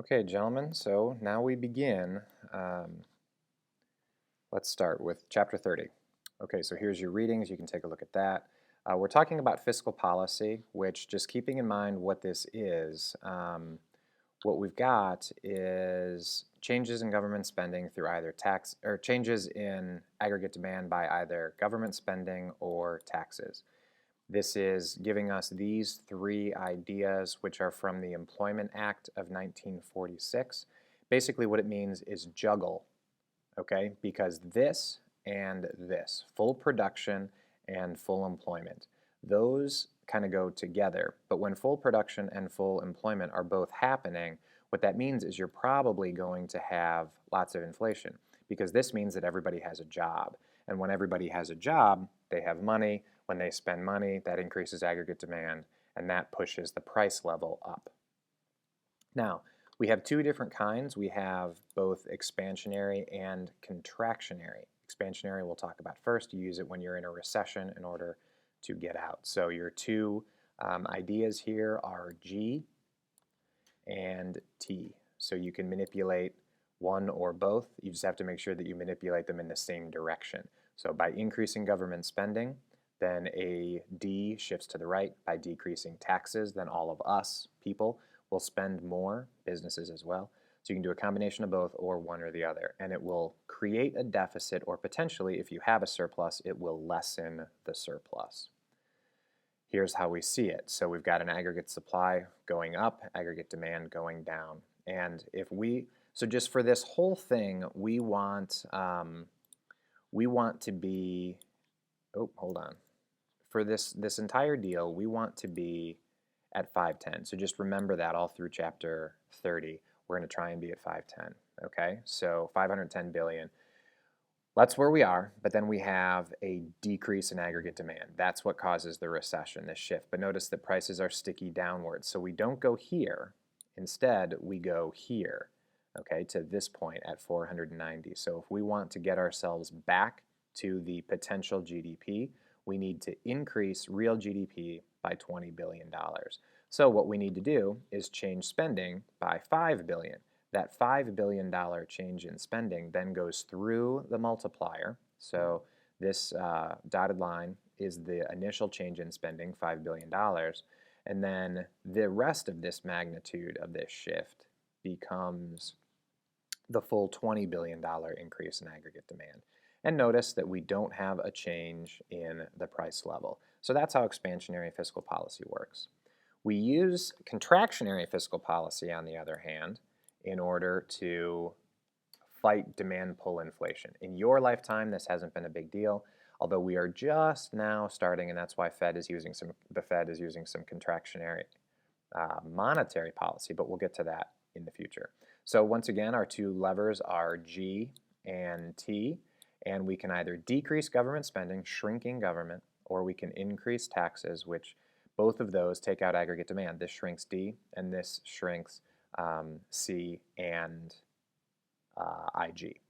Okay, gentlemen, so now we begin. Let's start with Chapter 30. Okay, so here's your readings. You can take a look at that. We're talking about fiscal policy, which, just keeping in mind what this is, what we've got is changes in government spending through either tax or changes in aggregate demand by either government spending or taxes. This is giving us these three ideas, which are from the Employment Act of 1946. Basically, what it means is juggle, okay? Because this and this, full production and full employment, those kind of go together. But when full production and full employment are both happening, what that means is you're probably going to have lots of inflation, because this means that everybody has a job. And when everybody has a job, they have money. When they spend money, that increases aggregate demand, and that pushes the price level up. Now, we have two different kinds. We have both expansionary and contractionary. Expansionary we'll talk about first. You use it when you're in a recession in order to get out. So your two ideas here are G and T. So you can manipulate one or both. You just have to make sure that you manipulate them in the same direction. So by increasing government spending, then a D shifts to the right. By decreasing taxes, then all of us, people, will spend more, businesses as well. So you can do a combination of both or one or the other, and it will create a deficit, or potentially, if you have a surplus, it will lessen the surplus. Here's how we see it. So we've got an aggregate supply going up, aggregate demand going down. And so just for this whole thing, we want to be, hold on. For this entire deal, we want to be at 510. So just remember that all through chapter 30. We're going to try and be at 510. Okay, so 510 billion. That's where we are, but then we have a decrease in aggregate demand. That's what causes the recession, this shift. But notice that prices are sticky downwards. So we don't go here. Instead, we go here, okay, to this point at 490. So if we want to get ourselves back to the potential GDP, we need to increase real GDP by $20 billion. So what we need to do is change spending by $5 billion. That $5 billion change in spending then goes through the multiplier. So this dotted line is the initial change in spending, $5 billion. And then the rest of this magnitude of this shift becomes the full $20 billion increase in aggregate demand. And notice that we don't have a change in the price level. So that's how expansionary fiscal policy works. We use contractionary fiscal policy, on the other hand, in order to fight demand pull inflation. In your lifetime, this hasn't been a big deal, although we are just now starting, and that's why the Fed is using some contractionary monetary policy, but we'll get to that in the future. So once again, our two levers are G and T. And we can either decrease government spending, shrinking government, or we can increase taxes, which both of those take out aggregate demand. This shrinks D, and this shrinks C and IG.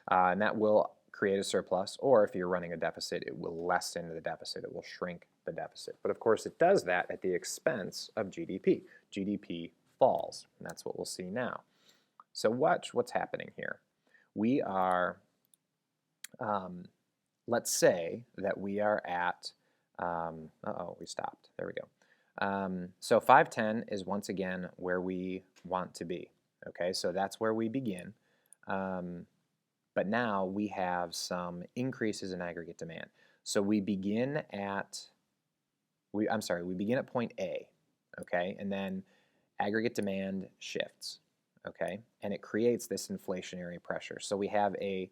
And that will create a surplus, or if you're running a deficit, it will lessen the deficit. It will shrink the deficit. But of course, it does that at the expense of GDP. GDP falls, and that's what we'll see now. So watch what's happening here. We are let's say that we are at, we stopped. There we go. So 510 is once again where we want to be. Okay, so that's where we begin. But now we have some increases in aggregate demand. So we begin at, we begin at point A, okay, and then aggregate demand shifts, okay, and it creates this inflationary pressure. So we have a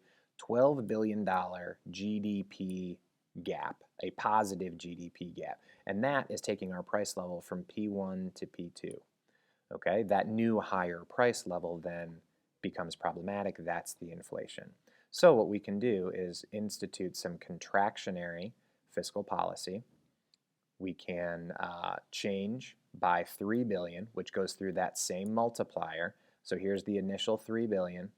$12 billion GDP gap, a positive GDP gap, and that is taking our price level from P1 to P2. Okay, that new higher price level then becomes problematic. That's the inflation. So what we can do is institute some contractionary fiscal policy. We can change by 3 billion, which goes through that same multiplier. So here's the initial 3 billion.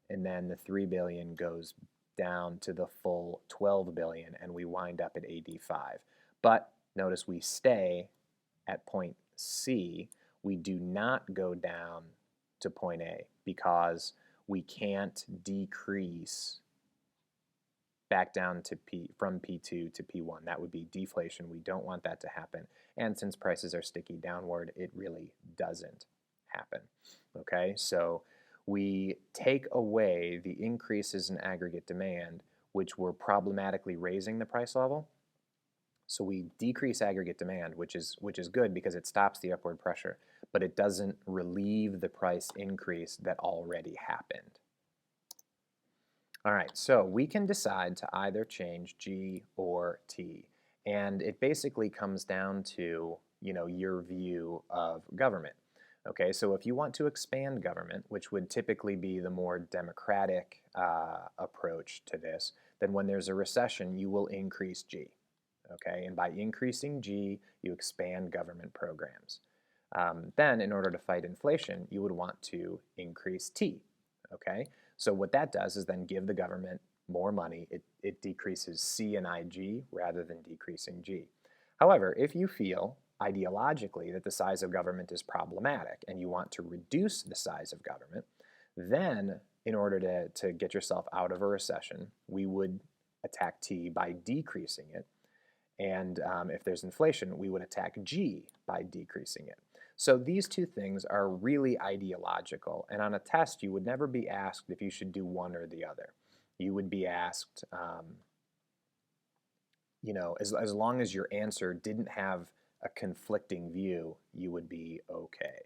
And then the 3 billion goes down to the full 12 billion, and we wind up at AD5. But notice we stay at point C. We do not go down to point A because we can't decrease back down to from P2 to P1. That would be deflation. We don't want that to happen. And since prices are sticky downward, it really doesn't happen. Okay, so we take away the increases in aggregate demand, which were problematically raising the price level. So we decrease aggregate demand, which is good because it stops the upward pressure, but it doesn't relieve the price increase that already happened. All right, so we can decide to either change G or T, and it basically comes down to, your view of government. Okay, so if you want to expand government, which would typically be the more democratic approach to this, then when there's a recession, you will increase G. Okay, and by increasing G, you expand government programs. Then, in order to fight inflation, you would want to increase T. Okay, so what that does is then give the government more money. It decreases C and IG rather than decreasing G. However, if you feel ideologically that the size of government is problematic and you want to reduce the size of government, then in order to get yourself out of a recession, we would attack T by decreasing it. And if there's inflation, we would attack G by decreasing it. So these two things are really ideological, and on a test you would never be asked if you should do one or the other. You would be asked, as long as your answer didn't have a conflicting view, you would be okay.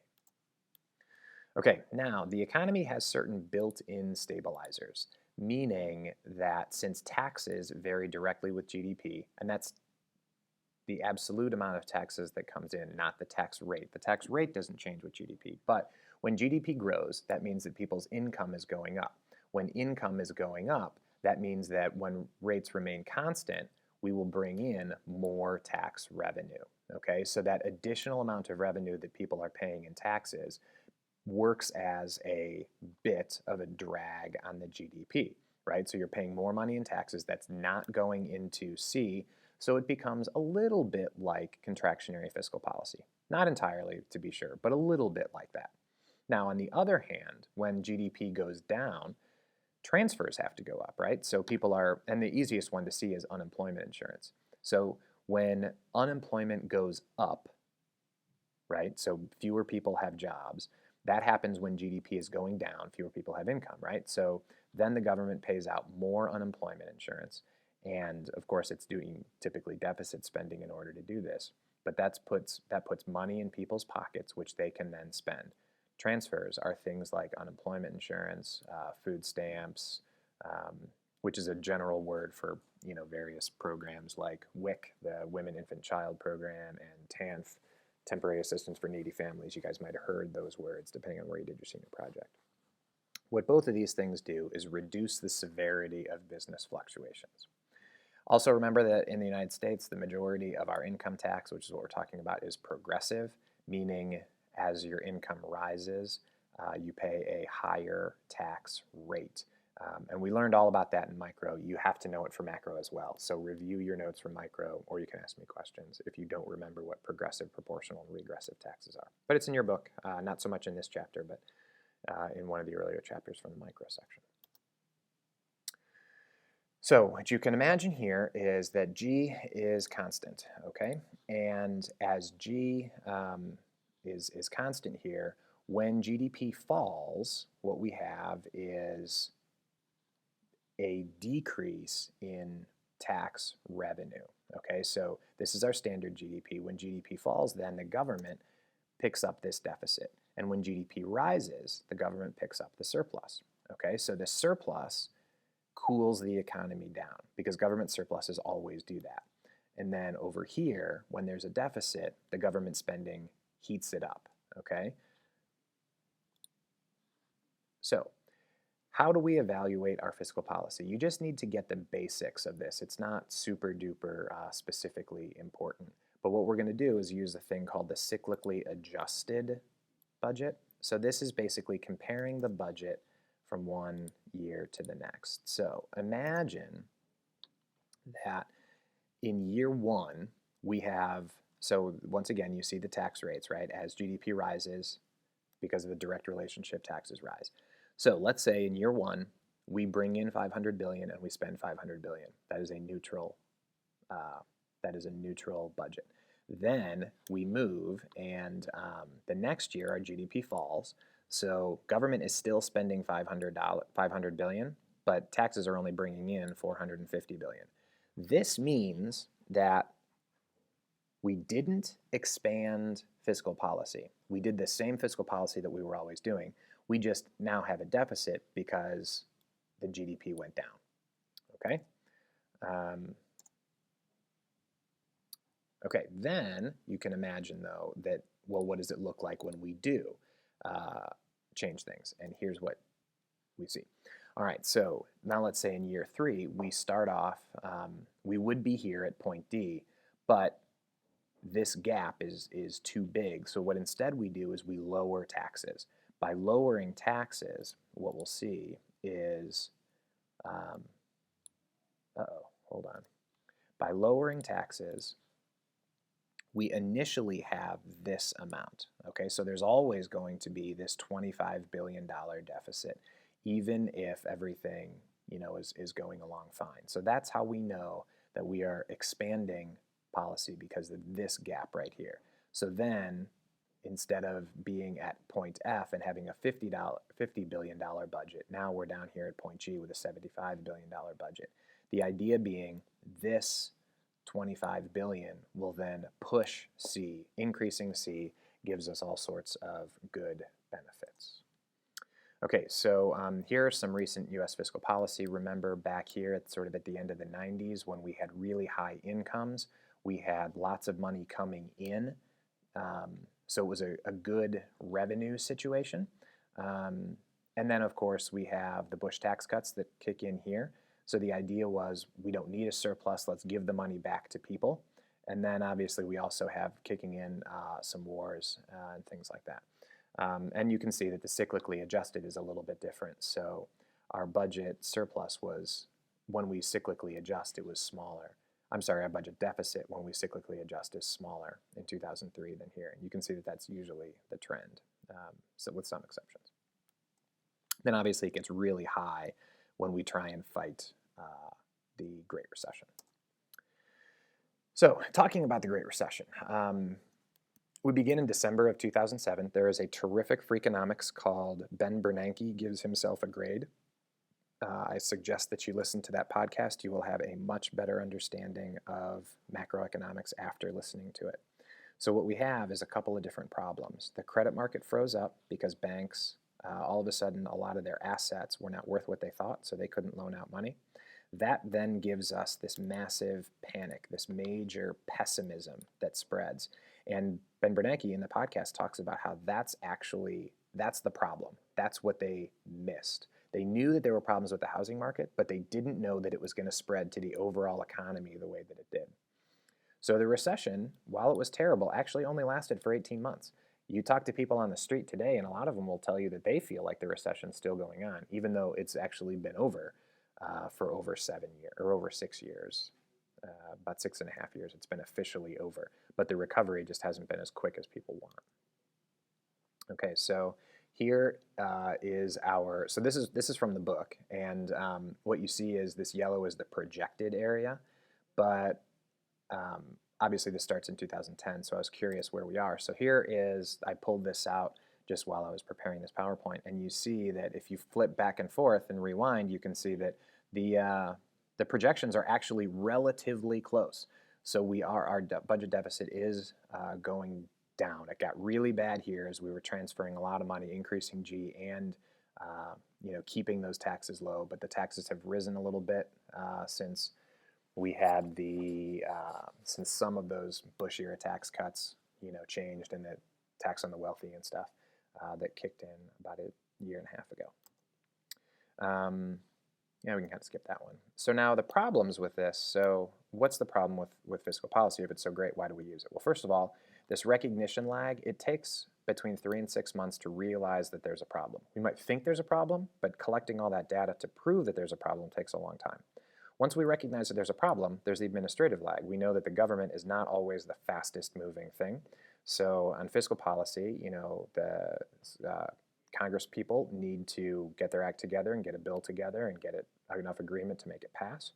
Okay, now the economy has certain built-in stabilizers, meaning that since taxes vary directly with GDP, and that's the absolute amount of taxes that comes in, not the tax rate. The tax rate doesn't change with GDP, but when GDP grows, that means that people's income is going up. When income is going up, that means that when rates remain constant, we will bring in more tax revenue. Okay, so that additional amount of revenue that people are paying in taxes works as a bit of a drag on the GDP, right? So you're paying more money in taxes that's not going into C, so it becomes a little bit like contractionary fiscal policy. Not entirely, to be sure, but a little bit like that. Now, on the other hand, when GDP goes down, transfers have to go up, right? So people are, and the easiest one to see is unemployment insurance. So when unemployment goes up, right, so fewer people have jobs, that happens when GDP is going down, fewer people have income, right? So then the government pays out more unemployment insurance. And of course, it's doing typically deficit spending in order to do this. But that puts money in people's pockets, which they can then spend. Transfers are things like unemployment insurance, food stamps, which is a general word for various programs like WIC, the Women, Infant, Child Program, and TANF, Temporary Assistance for Needy Families. You guys might have heard those words depending on where you did your senior project. What both of these things do is reduce the severity of business fluctuations. Also remember that in the United States, the majority of our income tax, which is what we're talking about, is progressive, meaning as your income rises, you pay a higher tax rate. And we learned all about that in micro. You have to know it for macro as well. So review your notes for micro, or you can ask me questions if you don't remember what progressive, proportional, and regressive taxes are. But it's in your book, not so much in this chapter, but in one of the earlier chapters from the micro section. So what you can imagine here is that G is constant, okay? And as G is constant here, when GDP falls, what we have is a decrease in tax revenue, okay? So this is our standard GDP. When GDP falls, then the government picks up this deficit. And when GDP rises, the government picks up the surplus, okay? So the surplus cools the economy down because government surpluses always do that. And then over here, when there's a deficit, the government spending heats it up, okay? So how do we evaluate our fiscal policy? You just need to get the basics of this. It's not super duper specifically important. But what we're going to do is use a thing called the cyclically adjusted budget. So this is basically comparing the budget from one year to the next. So imagine that in year one, we have, so once again, you see the tax rates, right? As GDP rises, because of the direct relationship taxes rise. So let's say in year one, we bring in 500 billion and we spend 500 billion. That is a neutral budget. Then we move, and the next year our GDP falls. So government is still spending 500 billion, but taxes are only bringing in 450 billion. This means that we didn't expand fiscal policy. We did the same fiscal policy that we were always doing. We just now have a deficit because the GDP went down. Okay. Okay, then you can imagine, though, that, well, what does it look like when we do change things? And here's what we see. All right, so now let's say in year three, we start off, we would be here at point D, but this gap is too big. So what instead we do is we lower taxes. By lowering taxes, what we'll see is, hold on. By lowering taxes, we initially have this amount. Okay, so there's always going to be this $25 billion deficit, even if everything, you know, is going along fine. So that's how we know that we are expanding policy, because of this gap right here. So then, instead of being at point F and having a $50 billion budget, now we're down here at point G with a $75 billion budget. The idea being this 25 billion will then push C. Increasing C gives us all sorts of good benefits. Okay, so here are some recent U.S. fiscal policy. Remember back here at sort of at the end of the 90s when we had really high incomes, we had lots of money coming in. So it was a good revenue situation. And then, of course, we have the Bush tax cuts that kick in here. So the idea was we don't need a surplus, let's give the money back to people. And then obviously we also have kicking in some wars and things like that. And you can see that the cyclically adjusted is a little bit different. So our budget surplus was, when we cyclically adjust, it was smaller. I'm sorry, our budget deficit when we cyclically adjust is smaller in 2003 than here. And you can see that that's usually the trend, so with some exceptions. Then obviously it gets really high when we try and fight the Great Recession. So talking about the Great Recession, we begin in December of 2007. There is a terrific Freakonomics called Ben Bernanke Gives Himself a Grade. I suggest that you listen to that podcast. You will have a much better understanding of macroeconomics after listening to it. So what we have is a couple of different problems. The credit market froze up because banks, all of a sudden, a lot of their assets were not worth what they thought, so they couldn't loan out money. That then gives us this massive panic, this major pessimism that spreads. And Ben Bernanke in the podcast talks about how that's the problem. That's what they missed. They knew that there were problems with the housing market, but they didn't know that it was going to spread to the overall economy the way that it did. So the recession, while it was terrible, actually only lasted for 18 months. You talk to people on the street today, and a lot of them will tell you that they feel like the recession's still going on, even though it's actually been over for over 7 years, or over 6 years, about 6.5 years. It's been officially over, but the recovery just hasn't been as quick as people want. Okay, so here is our, so this is from the book, and what you see is this yellow is the projected area, but obviously this starts in 2010, so I was curious where we are. So here is, I pulled this out just while I was preparing this PowerPoint, and you see that if you flip back and forth and rewind, you can see that the projections are actually relatively close. So our budget deficit is going down. It got really bad here as we were transferring a lot of money, increasing G, and keeping those taxes low. But the taxes have risen a little bit since we had since some of those Bush era tax cuts, changed, and the tax on the wealthy and stuff that kicked in about a year and a half ago. We can kind of skip that one. So now the problems with this. So what's the problem with fiscal policy? If it's so great, why do we use it? Well, first of all, this recognition lag, it takes between 3 and 6 months to realize that there's a problem. We might think there's a problem, but collecting all that data to prove that there's a problem takes a long time. Once we recognize that there's a problem, there's the administrative lag. We know that the government is not always the fastest moving thing. So on fiscal policy, the Congress people need to get their act together and get a bill together and get enough agreement to make it pass.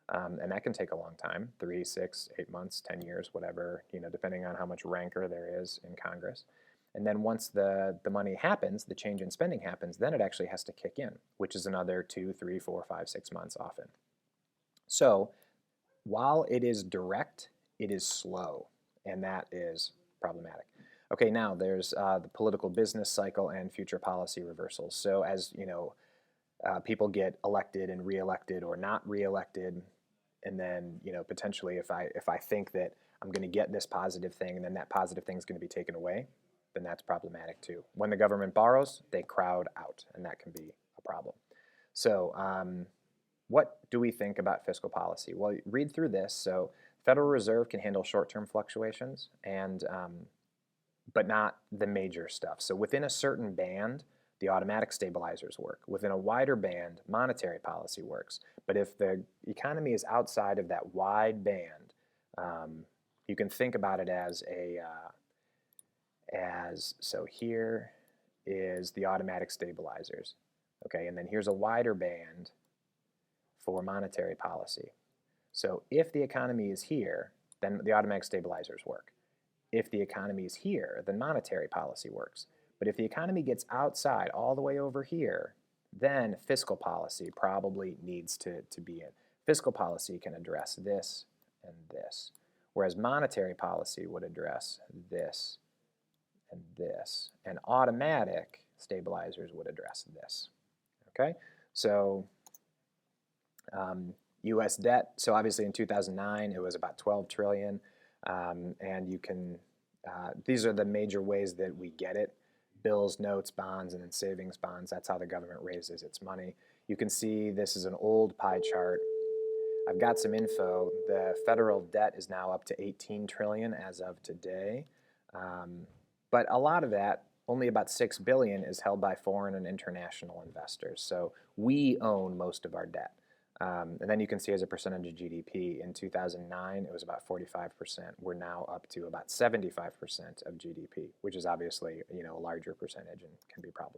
And that can take a long time, 3, 6, 8 months, 10 years, whatever, depending on how much rancor there is in Congress. And then once the money happens, the change in spending happens, then it actually has to kick in, which is another 2, 3, 4, 5, 6 months often. So while it is direct, it is slow, and that is problematic. Okay, now there's the political business cycle and future policy reversals. So as people get elected and reelected or not reelected, and then potentially if I think that I'm going to get this positive thing and then that positive thing is going to be taken away, then that's problematic too. When the government borrows, they crowd out, and that can be a problem. So what do we think about fiscal policy? Well, read through this. So Federal Reserve can handle short-term fluctuations, and but not the major stuff. So within a certain band, the automatic stabilizers work. Within a wider band, monetary policy works. But if the economy is outside of that wide band, you can think about it as so here is the automatic stabilizers. Okay, and then here's a wider band for monetary policy. So if the economy is here, then the automatic stabilizers work. If the economy is here, then monetary policy works. But if the economy gets outside, all the way over here, then fiscal policy probably needs to be in. Fiscal policy can address this and this, whereas monetary policy would address this and this, and automatic stabilizers would address this. Okay, so U.S. debt. So obviously in 2009 it was about 12 trillion, and you can. These are the major ways that we get it: bills, notes, bonds, and then savings bonds. That's how the government raises its money. You can see this is an old pie chart. I've got some info. The federal debt is now up to 18 trillion as of today. But a lot of that, only about 6 billion, is held by foreign and international investors. So we own most of our debt. And then you can see as a percentage of GDP, in 2009 it was about 45%. We're now up to about 75% of GDP, which is obviously a larger percentage and can be problematic.